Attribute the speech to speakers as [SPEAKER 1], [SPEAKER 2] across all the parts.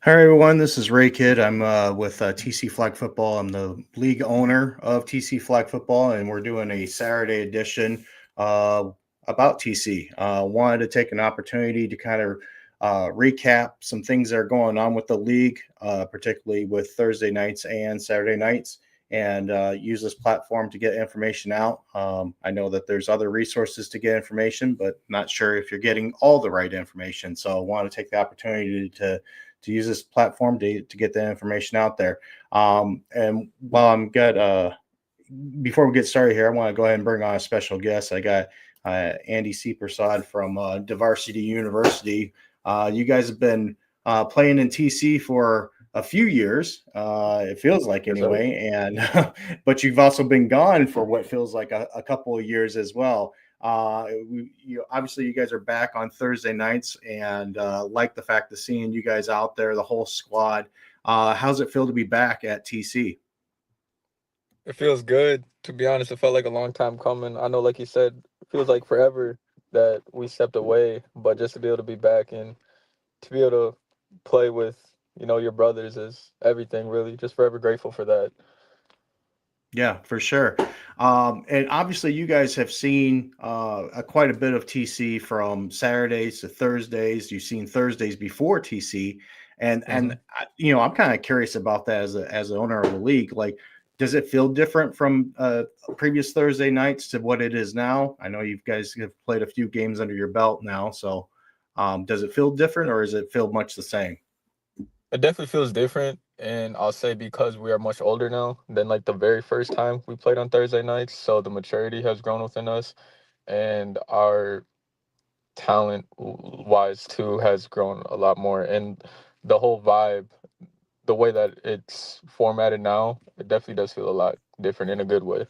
[SPEAKER 1] Hi everyone, this is Ray Kidd. I'm with TC Flag Football. I'm the league owner of TC Flag Football, and we're doing a Saturday edition uh, about TC. Wanted to take an opportunity to kind of recap some things that are going on with the league, particularly with Thursday nights and Saturday nights, and use this platform to get information out. I know that there's other resources to get information, but not sure if you're getting all the right information. So I want to take the opportunity to use this platform to get the information out there. And while I'm good, before we get started here, I want to go ahead and bring on a special guest. I got Andy C. Prasad from Diversity University. You guys have been playing in TC for a few years, it feels like
[SPEAKER 2] Yes, sir.
[SPEAKER 1] anyway, and but you've also been gone for what feels like a couple of years as well. Obviously you guys are back on Thursday nights, and like the fact of seeing you guys out there, the whole squad. How's it feel to be back at TC?
[SPEAKER 2] It feels good. To be honest, it felt like a long time coming. I know, like you said, it feels like forever that we stepped away, but just to be able to be back and to be able to play with, your brothers is everything, really. Just forever grateful for that.
[SPEAKER 1] Yeah, for sure. And obviously, you guys have seen quite a bit of TC from Saturdays to Thursdays. You've seen Thursdays before TC, and
[SPEAKER 2] hmm
[SPEAKER 1] I'm kind of curious about that as the owner of the league. Like, does it feel different from previous Thursday nights to what it is now? I know you guys have played a few games under your belt now, so does it feel different, or does it feel much the same?
[SPEAKER 2] It definitely feels different, and I'll say because we are much older now than like the very first time we played on Thursday nights, so the maturity has grown within us, and our talent wise too has grown a lot more, and the whole vibe, the way that it's formatted now, it definitely does feel a lot different in a good way.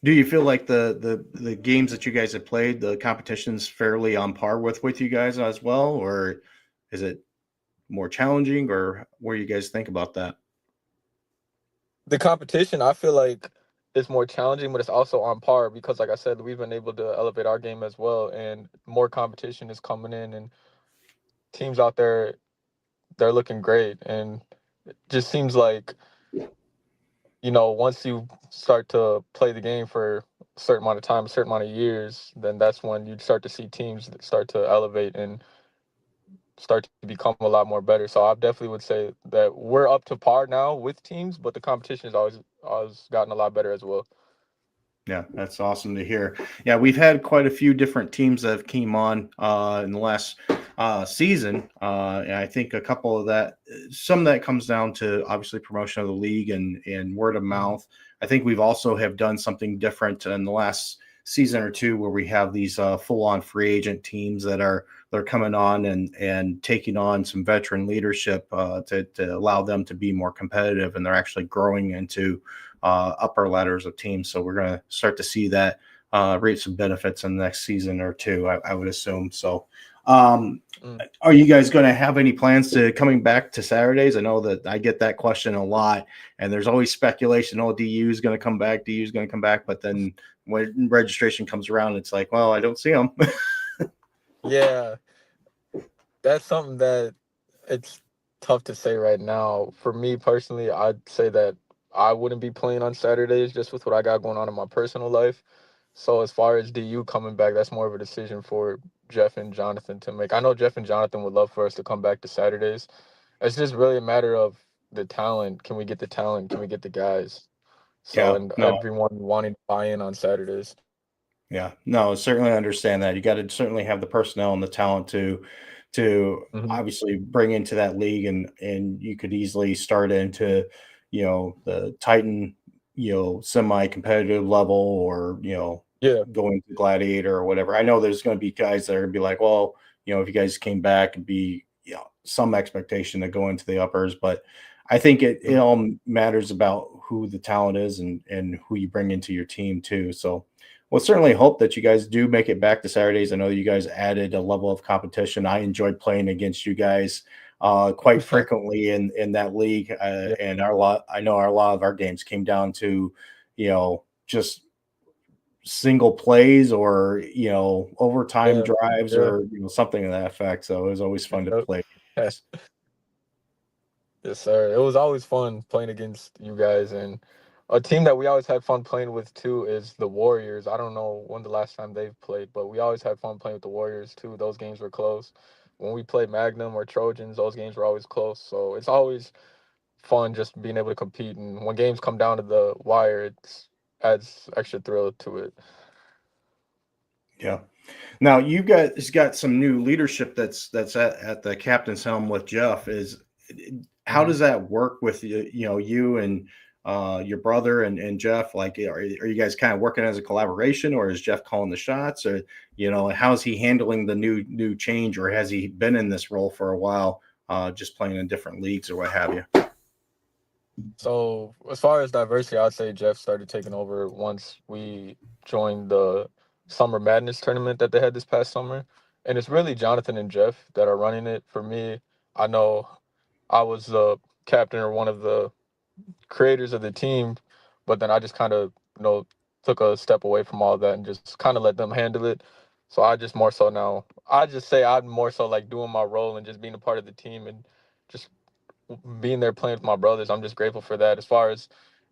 [SPEAKER 1] Do you feel like the games that you guys have played, the competition's fairly on par with you guys as well, or is it more challenging, or what do you guys think about that?
[SPEAKER 2] The competition, I feel like, is more challenging, but it's also on par because, like I said, we've been able to elevate our game as well, and more competition is coming in, and teams out there, they're looking great, and it just seems like, once you start to play the game for a certain amount of time, a certain amount of years, then that's when you start to see teams that start to elevate and start to become a lot more better. So I definitely would say that we're up to par now with teams, but the competition has always gotten a lot better as well.
[SPEAKER 1] Yeah, that's awesome to hear. Yeah, we've had quite a few different teams that have came on in the last season, and I think a couple of that, some of that comes down to obviously promotion of the league and word of
[SPEAKER 2] hmm
[SPEAKER 1] mouth. I think we've also have done something different in the last season or two where we have these full on free agent teams that are they're coming on and taking on some veteran leadership to allow them to be more competitive, and they're actually growing into upper ladders of teams. So we're going to start to see that reap some benefits in the next season or two, I would assume. So, um,
[SPEAKER 2] Mm.
[SPEAKER 1] are you guys going to have any plans to coming back to Saturdays? I know that I get that question a lot, and there's always speculation. Oh, DU is going to come back. DU is going to come back, but then when registration comes around, it's like, well, I don't see them.
[SPEAKER 2] Yeah, that's something that it's tough to say right now. For me personally, I'd say that I wouldn't be playing on Saturdays just with what I got going on in my personal life. So as far as DU coming back, that's more of a decision for Jeff and Jonathan to make. I know Jeff and Jonathan would love for us to come back to Saturdays. It's just really a matter of the talent. Can we get the talent? Can we get the guys? So,
[SPEAKER 1] Yeah,
[SPEAKER 2] and
[SPEAKER 1] no,
[SPEAKER 2] everyone wanting to buy in on Saturdays.
[SPEAKER 1] yeah, no, certainly understand that. You got to certainly have the personnel and the talent to
[SPEAKER 2] hmm
[SPEAKER 1] obviously bring into that league, and you could easily start into the Titan semi competitive level, or
[SPEAKER 2] Yeah.
[SPEAKER 1] going to Gladiator or whatever. I know there's going to be guys that are going to be like, well, if you guys came back and be some expectation to go into the uppers, but I think it
[SPEAKER 2] Mhm.
[SPEAKER 1] all matters about who the talent is and who you bring into your team too. So well, certainly hope that you guys do make it back to Saturdays. I know you guys added a level of competition. I enjoyed playing against you guys quite frequently in that league,
[SPEAKER 2] Yeah.
[SPEAKER 1] and our lot. I know our a lot of our games came down to, just single plays or overtime
[SPEAKER 2] Yeah.
[SPEAKER 1] drives
[SPEAKER 2] Yeah.
[SPEAKER 1] or something to that effect. So it was always fun to
[SPEAKER 2] Yep.
[SPEAKER 1] play.
[SPEAKER 2] Yes, yes, sir. It was always fun playing against you guys, and a team that we always had fun playing with too is the Warriors. I don't know when the last time they've played, but we always had fun playing with the Warriors too. Those games were close. When we played Magnum or Trojans, those games were always close. So it's always fun just being able to compete. And when games come down to the wire, it adds extra thrill to it.
[SPEAKER 1] Yeah. Now you guys got some new leadership that's at the captain's helm with Jeff. Is how
[SPEAKER 2] Hmm.
[SPEAKER 1] does that work with you and your brother and Jeff? Like, are you guys kind of working as a collaboration, or is Jeff calling the shots, or how's he handling the new change, or has he been in this role for a while, just playing in different leagues or what have you?
[SPEAKER 2] So as far as diversity, I'd say Jeff started taking over once we joined the Summer Madness tournament that they had this past summer. And it's really Jonathan and Jeff that are running it. For me, I know I was the captain or one of the creators of the team, but then I just kind of, took a step away from all that and just kind of let them handle it. So I just more so now, I just say I'm more so like doing my role and just being a part of the team and just being there playing with my brothers. I'm just grateful for that. As far as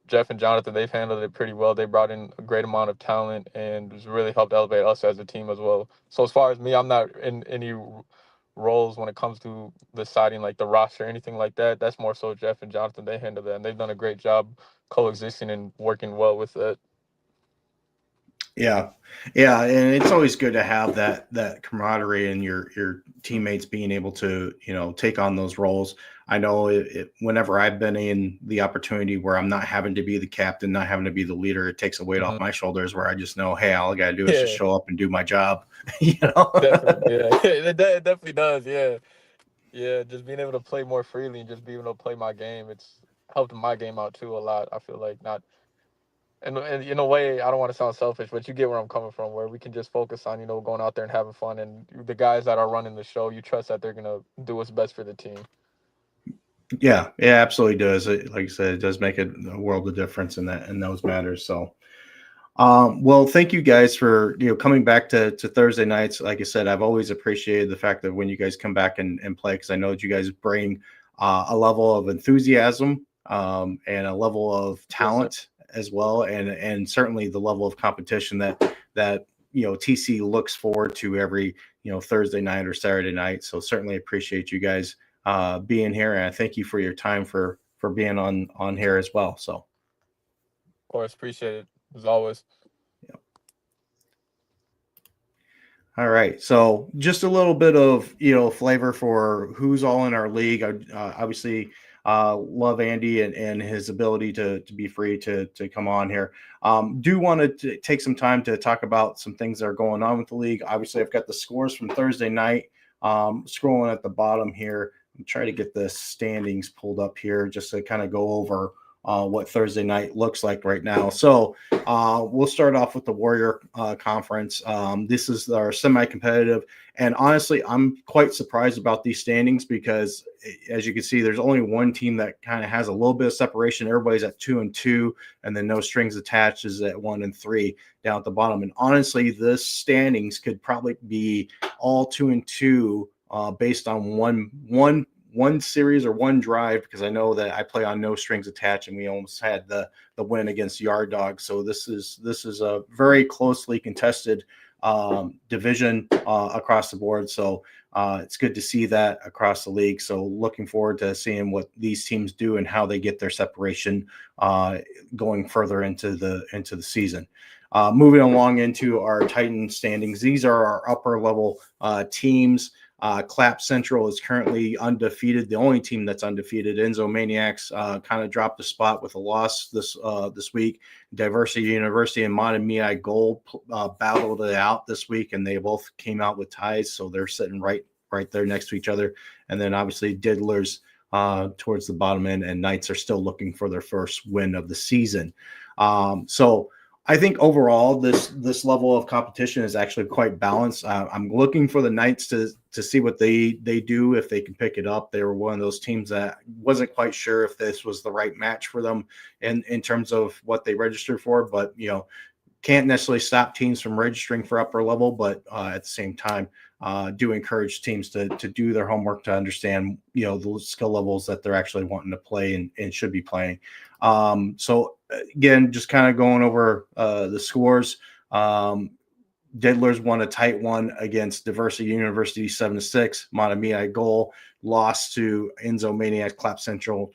[SPEAKER 2] Jeff and Jonathan, they've handled it pretty well. They brought in a great amount of talent and it's really helped elevate us as a team as well. So as far as me, I'm not in any roles when it comes to deciding like the roster or anything like that. That's more so Jeff and Jonathan. They handle that and they've done a great job coexisting and working well with it.
[SPEAKER 1] Yeah, yeah, and it's always good to have that camaraderie and your teammates being able to take on those roles. I know whenever I've been in the opportunity where I'm not having to be the captain, not having to be the leader, it takes a weight off
[SPEAKER 2] Hmm.
[SPEAKER 1] my shoulders. Where I just know, hey, all I got to do is just
[SPEAKER 2] Yeah,
[SPEAKER 1] show up and do my job. you know.
[SPEAKER 2] definitely. Yeah, it definitely does. Yeah. Yeah, just being able to play more freely and just being able to play my game, it's helped my game out too a lot. I feel like not, and in a way, I don't want to sound selfish, but you get where I'm coming from, where we can just focus on, going out there and having fun, and the guys that are running the show, you trust that they're gonna do what's best for the team.
[SPEAKER 1] Yeah, it absolutely does. Like I said, it does make a world of difference in those matters. So. Well, thank you guys for coming back to Thursday nights. Like I said, I've always appreciated the fact that when you guys come back and play, because I know that you guys bring a level of enthusiasm and a level of
[SPEAKER 2] Yes, sir.
[SPEAKER 1] talent as well, and certainly the level of competition that TC looks forward to every Thursday night or Saturday night. So certainly appreciate you guys being here, and I thank you for your time for being on here as well. So.
[SPEAKER 2] Of course, appreciate it as always.
[SPEAKER 1] All right. So just a little bit of, flavor for who's all in our league. I obviously love Andy and his ability to be free to come on here. Do want to take some time to talk about some things that are going on with the league. Obviously, I've got the scores from Thursday night scrolling at the bottom here. I'm trying to get the standings pulled up here just to kind of go over what Thursday night looks like right now. So we'll start off with the Warrior Conference. This is our semi-competitive, and honestly, I'm quite surprised about these standings because, as you can see, there's only one team that kind of has a little bit of separation. Everybody's at 2-2, and then no strings attached is at 1-3 down at the bottom. And honestly, this standings could probably be all 2-2 based on one series or one drive, because I know that I play on no strings attached and we almost had the win against Yard Dog. So this is a very closely contested division across the board. So it's good to see that across the league. So looking forward to seeing what these teams do and how they get their separation going further into the season. Moving along into our Titan standings, these are our upper level teams. Clap Central is currently undefeated. The only team that's undefeated. Enzo Maniacs kind of dropped a spot with a loss this week. Diversity University and Mod and Mi Gold battled it out this week, and they both came out with ties, so they're sitting right there next to each other. And then obviously Diddlers towards the bottom end, and Knights are still looking for their first win of the season. So I think overall this level of competition is actually quite balanced. I'm looking for the Knights to see what they do if they can pick it up. They were one of those teams that wasn't quite sure if this was the right match for them in terms of what they registered for, but can't necessarily stop teams from registering for upper level, but at the same time, do encourage teams to do their homework to understand, the skill levels that they're actually wanting to play and should be playing. So again, just kind of going over the scores. Diddlers won a tight one against Diversity University 7-6. Matamia goal lost to Enzo Maniac Clap Central,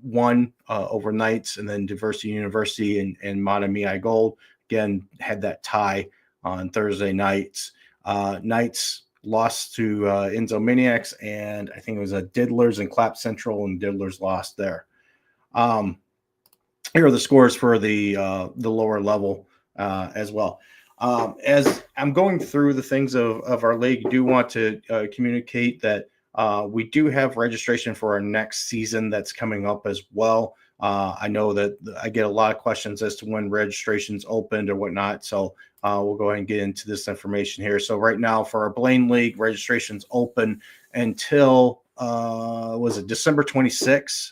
[SPEAKER 1] won over Knights, and then Diversity University and Matamia Gold again had that tie on Thursday nights. Knights lost to Enzo Maniacs, and I think it was a Diddlers and Clap Central, and Diddlers lost there. Here are the scores for the lower level as well. As I'm going through the things of our league, do want to communicate that we do have registration for our next season that's coming up as well. I know that I get a lot of questions as to when registration's opened or whatnot, so we'll go ahead and get into this information here. So right now for our Blaine League, registration's open until was it December 26th?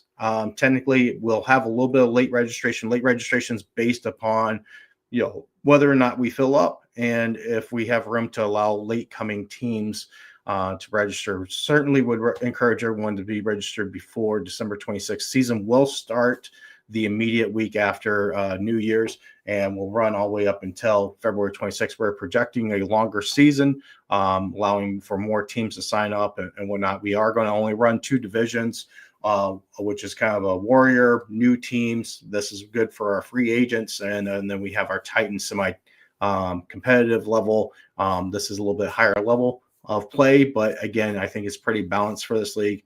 [SPEAKER 1] Technically, we'll have a little bit of late registration. Late registration is based upon, whether or not we fill up and if we have room to allow late coming teams to register. Certainly would encourage everyone to be registered before December 26th. Season will start the immediate week after New Year's and will run all the way up until February 26th. We're projecting a longer season, allowing for more teams to sign up and whatnot. We are going to only run 2 divisions, which is kind of a warrior, new teams. This is good for our free agents. And then we have our Titan semi competitive level. This is a little bit higher level of play, but again, I think it's pretty balanced for this league.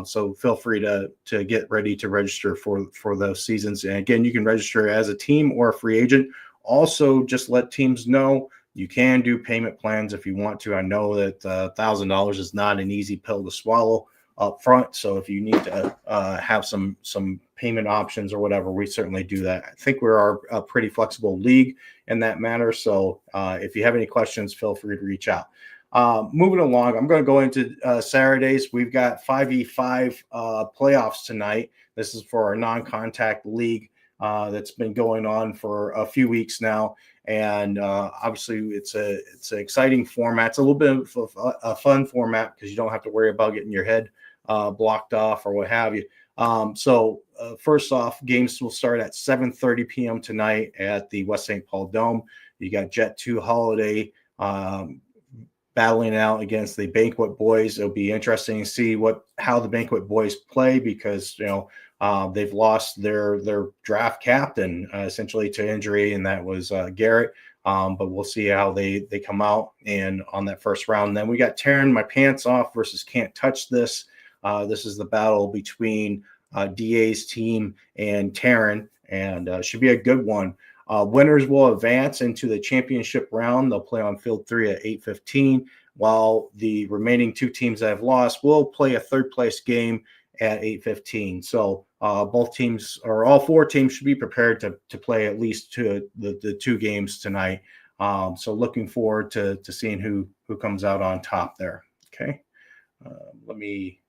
[SPEAKER 1] So feel free to get ready to register for those seasons. And again, you can register as a team or a free agent. Also, just let teams know you can do payment plans if you want to. I know that $1,000 is not an easy pill to swallow up front. So if you need to have some payment options or whatever, we certainly do that. I think we're a pretty flexible league in that matter. So if you have any questions, feel free to reach out. Moving along, I'm going to go into Saturdays. We've got 5v5 playoffs tonight. This is for our non-contact league that's been going on for a few weeks now. And obviously, it's an exciting format. It's a little bit of a fun format because you don't have to worry about getting your head blocked off or what have you. So first off, games will start at 7:30 p.m. tonight at the West St. Paul Dome. You got Jet 2 Holiday battling out against the Banquet Boys. It'll be interesting to see how the Banquet Boys play because they've lost their draft captain essentially to injury, and that was Garrett. But we'll see how they come out and on that first round. Then we got Tearing My Pants Off versus Can't Touch This. This is the battle between DA's team and Taryn, and should be a good one. Winners will advance into the championship round. They'll play on field 3 at 8:15, while the remaining 2 teams that have lost will play a third place game at 8:15. So both teams, or all 4 teams, should be prepared to play at least the 2 games tonight. So looking forward to seeing who comes out on top there. Okay, let me.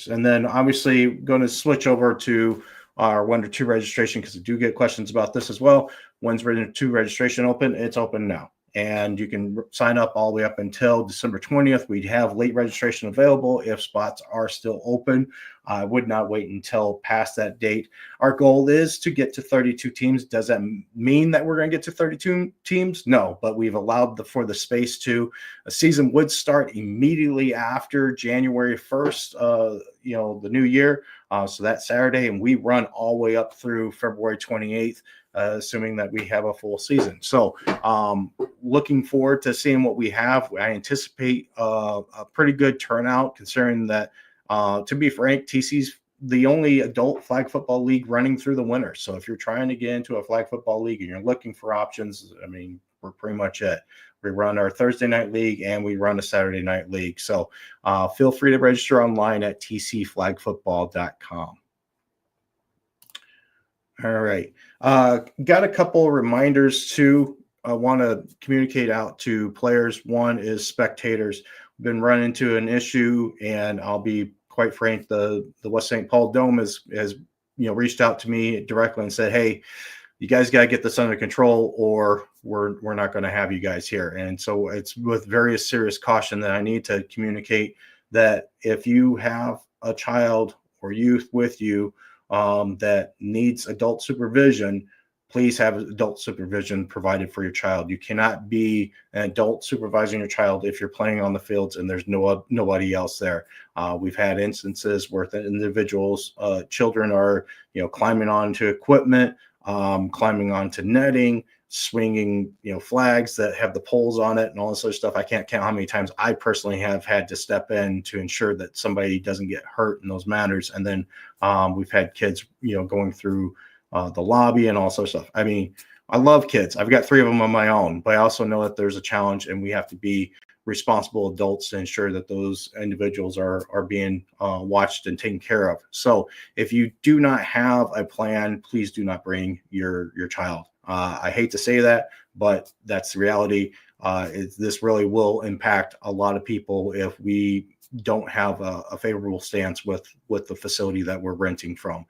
[SPEAKER 1] And then obviously going to switch over to our Wonder 2 registration because I do get questions about this as well. When's Wonder 2 registration open? It's open now. And you can sign up all the way up until December 20th. We have late registration available if spots are still open. I would not wait until past that date. Our goal is to get to 32 teams. Does that mean that we're going to get to 32 teams? No, but we've allowed for the space to. A season would start immediately after January 1st, the new year. So that Saturday, and we run all the way up through February 28th. Assuming that we have a full season. So looking forward to seeing what we have. I anticipate a pretty good turnout considering that, to be frank, TC's the only adult flag football league running through the winter. So if you're trying to get into a flag football league and you're looking for options, I mean, we're pretty much it. We run our Thursday night league and we run a Saturday night league. So feel free to register online at tcflagfootball.com. All right. Got a couple of reminders too. I want to communicate out to players. One is spectators. We've been running into an issue, and I'll be quite frank. The West St. Paul Dome has reached out to me directly and said, "Hey, you guys got to get this under control, or we're not going to have you guys here. And so it's with various serious caution that I need to communicate that if you have a child or youth with you that needs adult supervision, please have adult supervision provided for your child. You cannot be an adult supervising your child if you're playing on the fields and there's nobody else there. We've had instances where the individuals, children are, climbing onto equipment, climbing onto netting, swinging, flags that have the poles on it and all this other stuff. I can't count how many times I personally have had to step in to ensure that somebody doesn't get hurt in those matters. And then we've had kids, going through the lobby and all sorts of stuff. I mean, I love kids. I've got 3 of them on my own, but I also know that there's a challenge and we have to be responsible adults to ensure that those individuals are being watched and taken care of. So if you do not have a plan, please do not bring your child. I hate to say that, but that's the reality. This really will impact a lot of people if we don't have a favorable stance with the facility that we're renting from.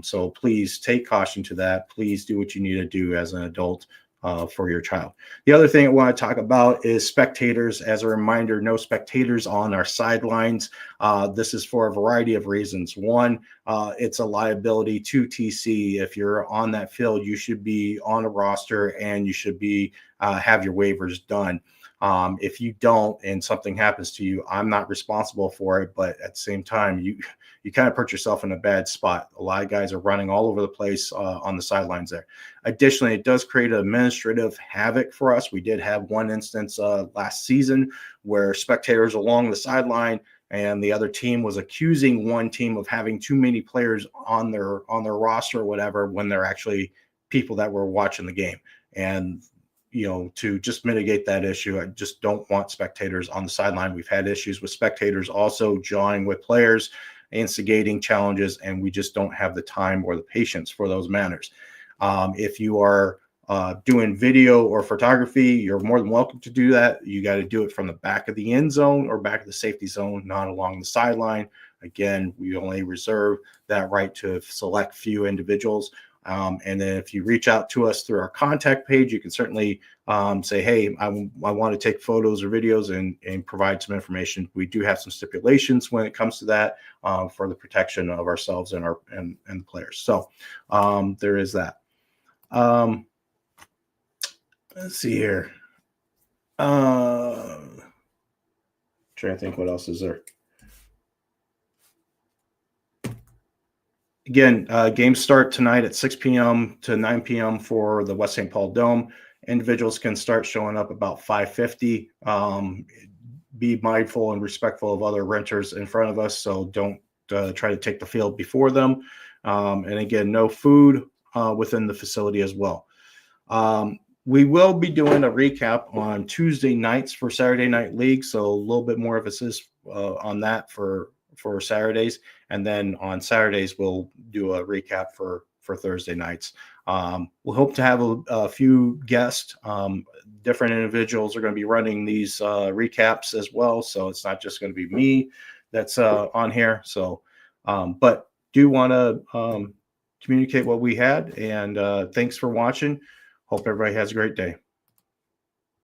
[SPEAKER 1] So please take caution to that. Please do what you need to do as an adult for your child. The other thing I want to talk about is spectators. As a reminder, no spectators on our sidelines. This is for a variety of reasons. One, it's a liability to TC. If you're on that field, you should be on a roster and you should be have your waivers done. If you don't and something happens to you, I'm not responsible for it. But at the same time, you kind of put yourself in a bad spot. A lot of guys are running all over the place on the sidelines there. Additionally, it does create administrative havoc for us. We did have one instance last season where spectators along the sideline and the other team was accusing one team of having too many players on their roster or whatever, when they're actually people that were watching the game. And to just mitigate that issue, I just don't want spectators on the sideline. We've had issues with spectators also jawing with players, instigating challenges, and we just don't have the time or the patience for those matters. If you are doing video or photography, you're more than welcome to do that. You got to do it from the back of the end zone or back of the safety zone, not along the sideline. Again, we only reserve that right to select few individuals. And then if you reach out to us through our contact page, you can certainly say, hey, I want to take photos or videos and provide some information. We do have some stipulations when it comes to that for the protection of ourselves and the players. So there is that. Let's see here. Trying to think what else is there. Again, games start tonight at 6 p.m. to 9 p.m. for the West St. Paul Dome. Individuals can start showing up about 5:50. Be mindful and respectful of other renters in front of us, so don't try to take the field before them. And again, no food within the facility as well. We will be doing a recap on Tuesday nights for Saturday Night League, so a little bit more emphasis on that for Saturdays, and then on Saturdays we'll do a recap for Thursday nights. We'll hope to have a few guests. Different individuals are going to be running these recaps as well, so it's not just going to be me that's on here. So, but do want to communicate what we had, and thanks for watching. Hope everybody has a great day.